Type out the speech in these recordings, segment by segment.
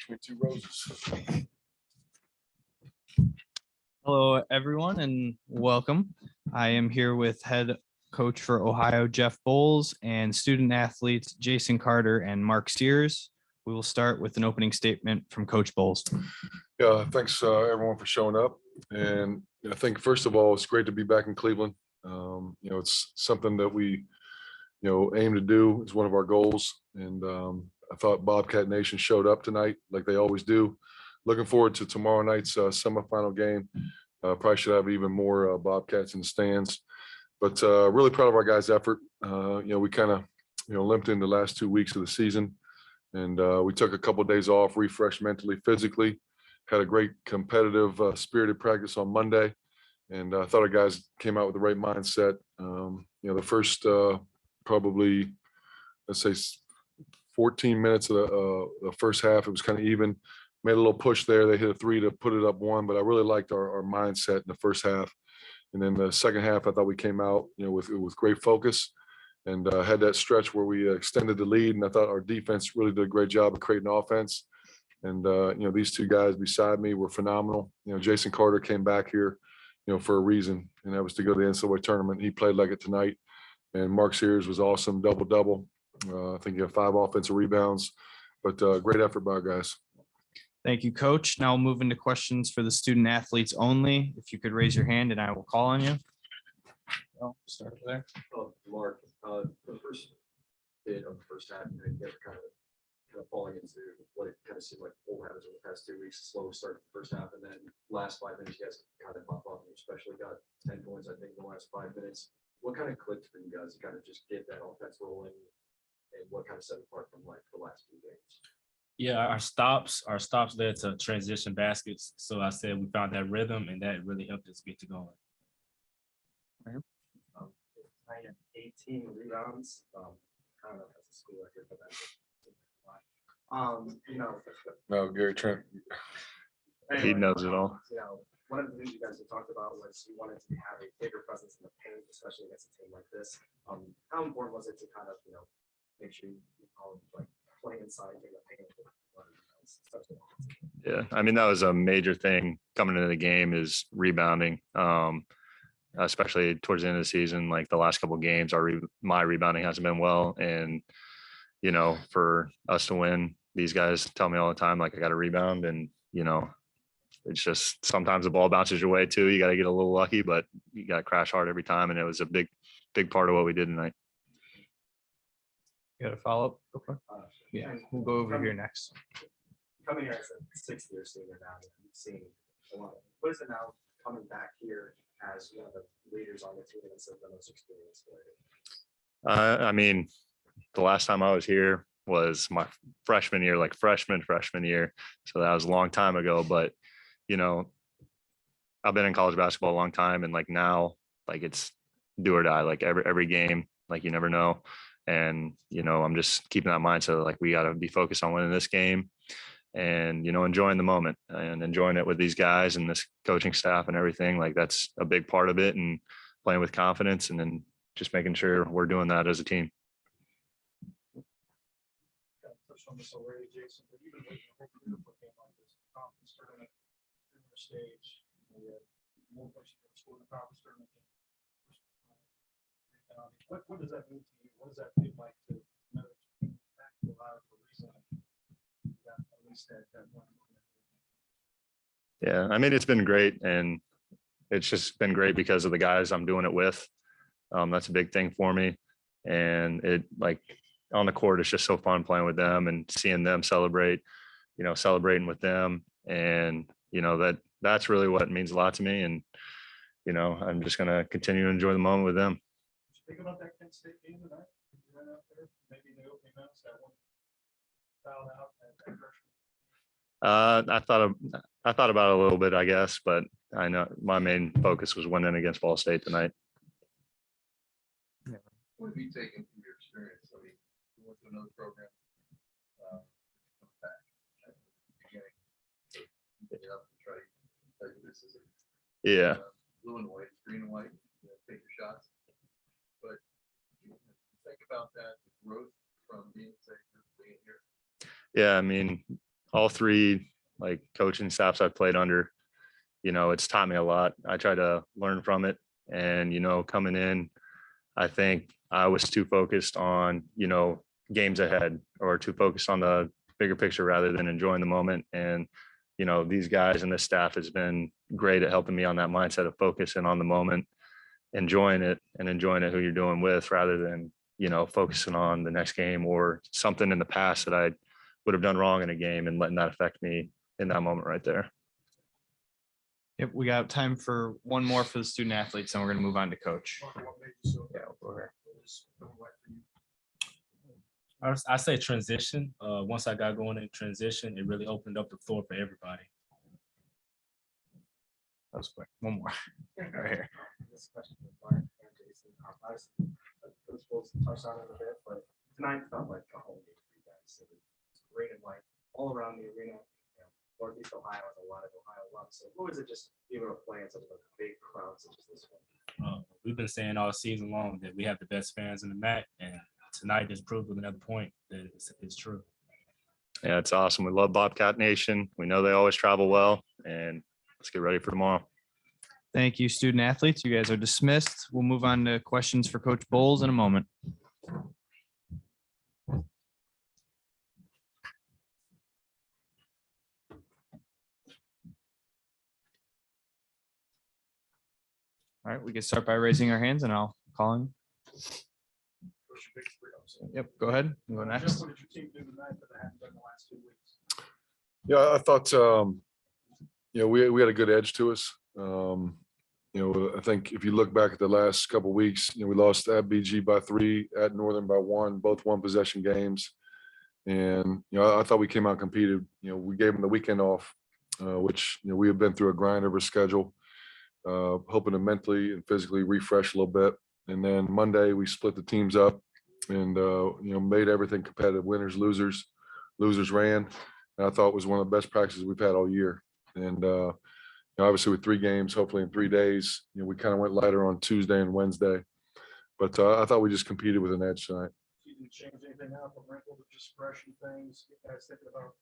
me 2 roses. Hello, everyone, and welcome. I am here with head coach for Ohio, Jeff Boals, and student athletes Jason Carter and Mark Sears. We will start with an opening statement from Coach Boals. Yeah, thanks everyone for showing up. And I think first of all, it's great to be back in Cleveland. It's something that we, aim to do. It's one of our goals. And I thought Bobcat Nation showed up tonight like they always do. Looking forward to tomorrow night's semifinal game. Probably should have even more Bobcats in the stands. But really proud of our guys' effort. We kind of, limped in the last 2 weeks of the season. And we took a couple of days off, refreshed mentally, physically. Had a great competitive, spirited practice on Monday. And I thought our guys came out with the right mindset. The first probably, let's say, 14 minutes of the first half, it was kind of even. Made a little push there. They hit a 3 to put it up 1, but I really liked our mindset in the first half. And then the second half, I thought we came out, with great focus and had that stretch where we extended the lead. And I thought our defense really did a great job of creating offense. And, these 2 guys beside me were phenomenal. Jason Carter came back here, for a reason, and that was to go to the NCAA tournament. He played like it tonight. And Mark Sears was awesome, double-double. I think he had 5 offensive rebounds, but great effort by our guys. Thank you, Coach. Now we'll move into questions for the student athletes only. If you could raise your hand and I will call on you. Start there. Mark, the first bit of the first half, you guys are kind of falling into what it kind of seemed like old habits over the past 2 weeks. Slow start the first half, and then last 5 minutes, you guys kind of pop up. You especially got 10 points, I think, in the last 5 minutes. What kind of clicked for you guys to kind of just get that offense rolling, and what kind of set apart from like the last few games? Yeah, our stops led to transition baskets. So I said we found that rhythm, and that really helped us get to going. I had 18 rebounds. I don't know if that's a school record, but that's No, Gary Trent. He knows it all. One of the things you guys had talked about was you wanted to have a bigger presence in the paint, especially against a team like this. How important was it to kind of, make sure you play inside, take the paint? Yeah, I mean, that was a major thing coming into the game is rebounding, especially towards the end of the season. Like the last couple of games, my rebounding hasn't been well, and for us to win, these guys tell me all the time, like I got to rebound, and it's just sometimes the ball bounces your way too. You got to get a little lucky, but you got to crash hard every time, and it was a big part of what we did tonight. You got a follow-up? Okay. Yeah, we'll go over here next. Coming here as a 6th-year senior now, you've seen a lot. What is it now coming back here as one of the leaders on the team instead of the most experienced player? I mean, the last time I was here was my freshman year, like freshman year. So that was a long time ago. But I've been in college basketball a long time, and like now, like it's do or die. Like every game, like you never know. And, I'm just keeping that mindset, like we got to be focused on winning this game and, enjoying the moment and enjoying it with these guys and this coaching staff and everything. Like that's a big part of it, and playing with confidence, and then just making sure we're doing that as a team. What does that mean to you? What does that feel like to know that you came back to Ohio for a reason? At least that one moment. Yeah, I mean, it's been great, and it's just been great because of the guys I'm doing it with. That's a big thing for me, and it like on the court, it's just so fun playing with them and seeing them celebrate, celebrating with them, and that's really what means a lot to me. And I'm just gonna continue to enjoy the moment with them. Think about that Kent State game tonight. You went out there, maybe in the opening minutes, that one fouled out. I thought about it a little bit, I guess, but I know my main focus was winning against Ball State tonight. What have you taken from your experience? I mean, you went to another program, back at the beginning, pick it up and try to this is blue and white, green and white, take your shots. But think about that, the growth from being here. Yeah, I mean, all three like coaching staffs I've played under, it's taught me a lot. I try to learn from it. And, coming in, I think I was too focused on, games ahead, or too focused on the bigger picture rather than enjoying the moment. And, these guys and this staff has been great at helping me on that mindset of focusing on the moment, enjoying it who you're doing with, rather than, focusing on the next game or something in the past that I would have done wrong in a game and letting that affect me in that moment right there. Yep, we got time for one more for the student athletes, and we're going to move on to coach. Yeah, over. I say transition. Once I got going in transition, it really opened up the floor for everybody. That was quick. One more. Right here. This question for Mark and Jason. Obviously, those folks touched on it a bit, but tonight felt like a home game for you guys. It was great and white all around the arena. Northeast Ohio has a lot of Ohio love. So what was it just being able to play in such a big crowd such as this one? We've been saying all season long that we have the best fans in the MAC, and tonight just proved with another point that it's true. Yeah, it's awesome. We love Bobcat Nation. We know they always travel well, and let's get ready for tomorrow. Thank you, student athletes. You guys are dismissed. We'll move on to questions for Coach Boals in a moment. All right, we can start by raising our hands and I'll call in. Yep, go ahead. You go next. What did your team do tonight that they haven't done the last 2 weeks? Yeah, I thought, we had a good edge to us. I think if you look back at the last couple of weeks, we lost at BG by 3, at Northern by 1, both 1-possession games. And, I thought we came out and competed. We gave them the weekend off, which, we have been through a grind of a schedule, hoping to mentally and physically refresh a little bit. And then Monday, we split the teams up and, made everything competitive. Winners, losers ran. And I thought it was one of the best practices we've had all year. And, obviously with 3 games, hopefully in 3 days, we kind of went lighter on Tuesday and Wednesday. But I thought we just competed with an edge tonight. You didn't change anything up or wrinkle, but just freshen things. You guys thinking about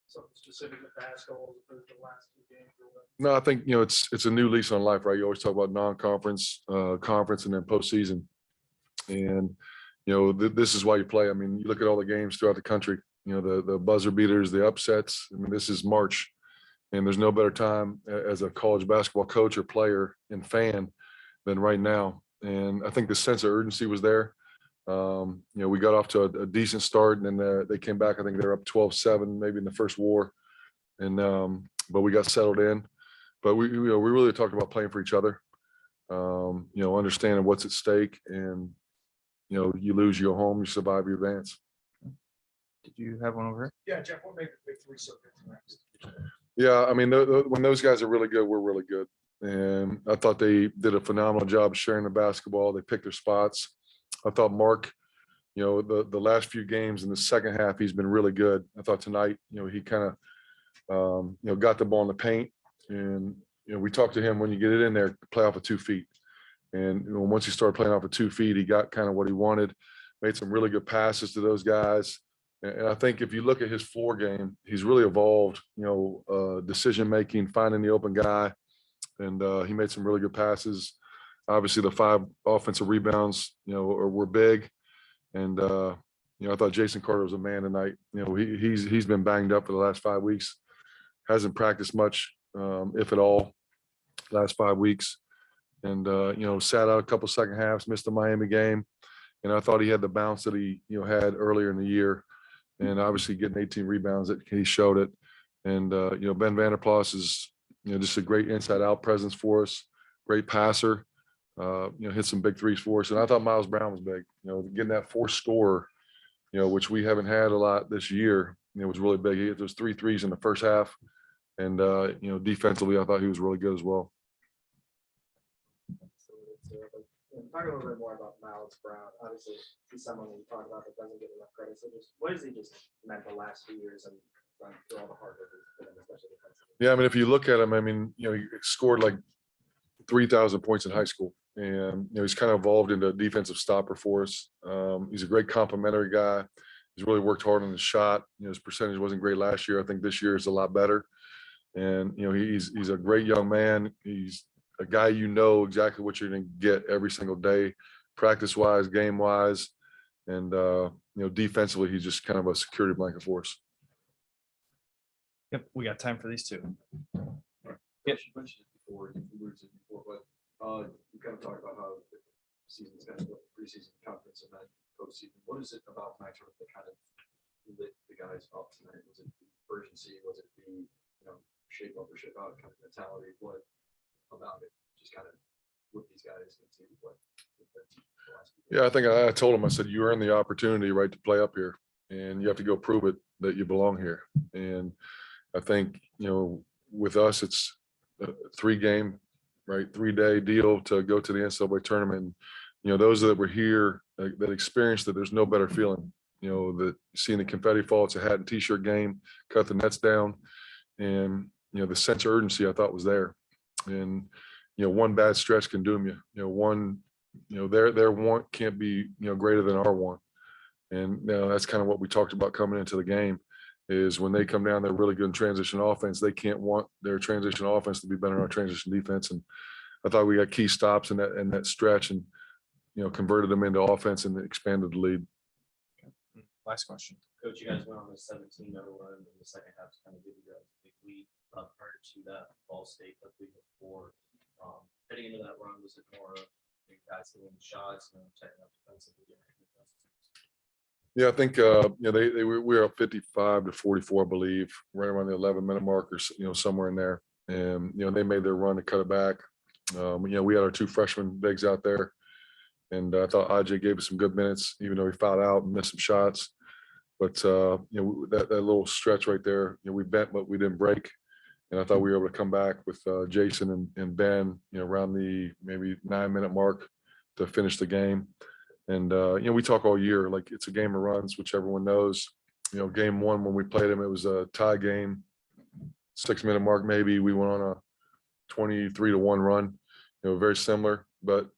something specific with basketball as opposed to the last 2 games? No, I think, it's a new lease on life, right? You always talk about non-conference, conference, and then postseason. And, this is why you play. I mean, you look at all the games throughout the country, the buzzer beaters, the upsets. I mean, this is March, and there's no better time as a college basketball coach or player and fan than right now. And I think the sense of urgency was there. We got off to a decent start, and then they came back. I think they're up 12-7, maybe in the first war. And, but we got settled in. But we really talked about playing for each other, understanding what's at stake. And, you lose, you go home, you survive, you advance. Did you have one over here? Yeah, Jeff, what made the big 3 so good tonight? Yeah, I mean, when those guys are really good, we're really good. And I thought they did a phenomenal job sharing the basketball. They picked their spots. I thought Mark, the last few games in the second half, he's been really good. I thought tonight, he kind of, got the ball in the paint. And, we talked to him, when you get it in there, play off of 2 feet. And once he started playing off of 2 feet, he got kind of what he wanted, made some really good passes to those guys. And I think if you look at his floor game, he's really evolved, decision-making, finding the open guy. And he made some really good passes. Obviously, the 5 offensive rebounds, were big. And, I thought Jason Carter was a man tonight. He's been banged up for the last 5 weeks. Hasn't practiced much, if at all, last 5 weeks. And, sat out a couple second halves, missed the Miami game. And I thought he had the bounce that he, had earlier in the year. And obviously getting 18 rebounds, that he showed it. And, Ben Vanderplas is, just a great inside out presence for us. Great passer, hit some big threes for us. And I thought Miles Brown was big, getting that 4th scorer, which we haven't had a lot this year. It was really big. He hit those 3 threes in the first half. And, defensively, I thought he was really good as well. Talk a little bit more about Miles Brown. Obviously, he's someone we talk about that doesn't get enough credit. So what has he just meant the last few years and through all the hard work he's put in, especially defensively? Yeah, I mean, if you look at him, I mean, he scored like 3,000 points in high school. And, he's kind of evolved into a defensive stopper for us. He's a great complimentary guy. He's really worked hard on his shot. His percentage wasn't great last year. I think this year is a lot better. And, he's a great young man. He's a guy, exactly what you're going to get every single day, practice-wise, game-wise. And, defensively, he's just kind of a security blanket for us. Yep, we got time for these two. You mentioned it before, you alluded to it before, but you kind of talked about how the season's kind of preseason conference and then postseason. What is it about tonight sort of that kind of lit the guys up tonight? Was it the urgency? Was it the shape up or shape out kind of mentality? What about it just kind of with these guys into what? Yeah, I think I told him, I said, you earn the opportunity, right, to play up here, and you have to go prove it that you belong here. And I think, with us, it's a 3-game, right, 3-day deal to go to the NCAA tournament. And, those that were here that experienced it, there's no better feeling, that seeing the confetti fall. It's a hat and t-shirt game, cut the nets down. And, the sense of urgency I thought was there. And, one bad stretch can doom you. Their want can't be, greater than our want. And that's kind of what we talked about coming into the game is when they come down, they're really good in transition offense. They can't want their transition offense to be better than our transition defense. And I thought we got key stops in that stretch and, converted them into offense and expanded the lead. Last question. Coach, you guys went on a 17-0 run in the second half to kind of give you guys a big lead prior to that Ball State that we before. Heading into that run, was it more big guys hitting shots and checking up defensively? Yeah, I think we were up 55-44, I believe, right around the 11-minute mark or somewhere in there. And they made their run to cut it back. We had our 2 freshman bigs out there, and I thought AJ gave us some good minutes, even though he fouled out and missed some shots. But that little stretch right there, we bent, but we didn't break. And I thought we were able to come back with Jason and Ben, around the maybe 9-minute mark to finish the game. And, we talk all year, like it's a game of runs, which everyone knows. Game 1, when we played them, it was a tie game, 6-minute mark maybe. We went on a 23-1 run, very similar. But,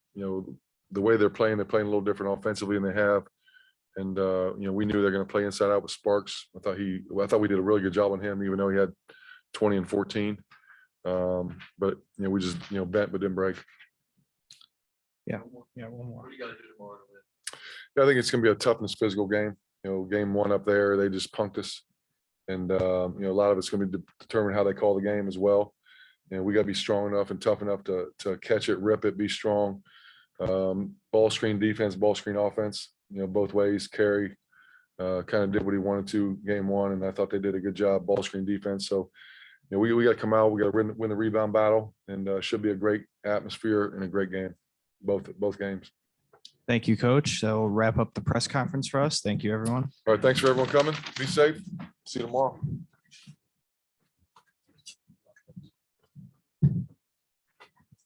the way they're playing a little different offensively than they have. And, we knew they're going to play inside out with Sparks. I thought we did a really good job on him, even though he had 20 and 14. But, we just, bent but didn't break. Yeah, one more. What do you gotta do tomorrow to win? Yeah, I think it's going to be a toughness physical game. Game 1 up there, they just punked us. And, a lot of it's going to be determined how they call the game as well. And we got to be strong enough and tough enough to catch it, rip it, be strong. Ball screen defense, ball screen offense, both ways. Carey kind of did what he wanted to game 1, and I thought they did a good job ball screen defense. So, we got to come out, we got to win the rebound battle, and should be a great atmosphere and a great game, both games. Thank you, Coach. That will wrap up the press conference for us. Thank you, everyone. All right, thanks for everyone coming. Be safe. See you tomorrow.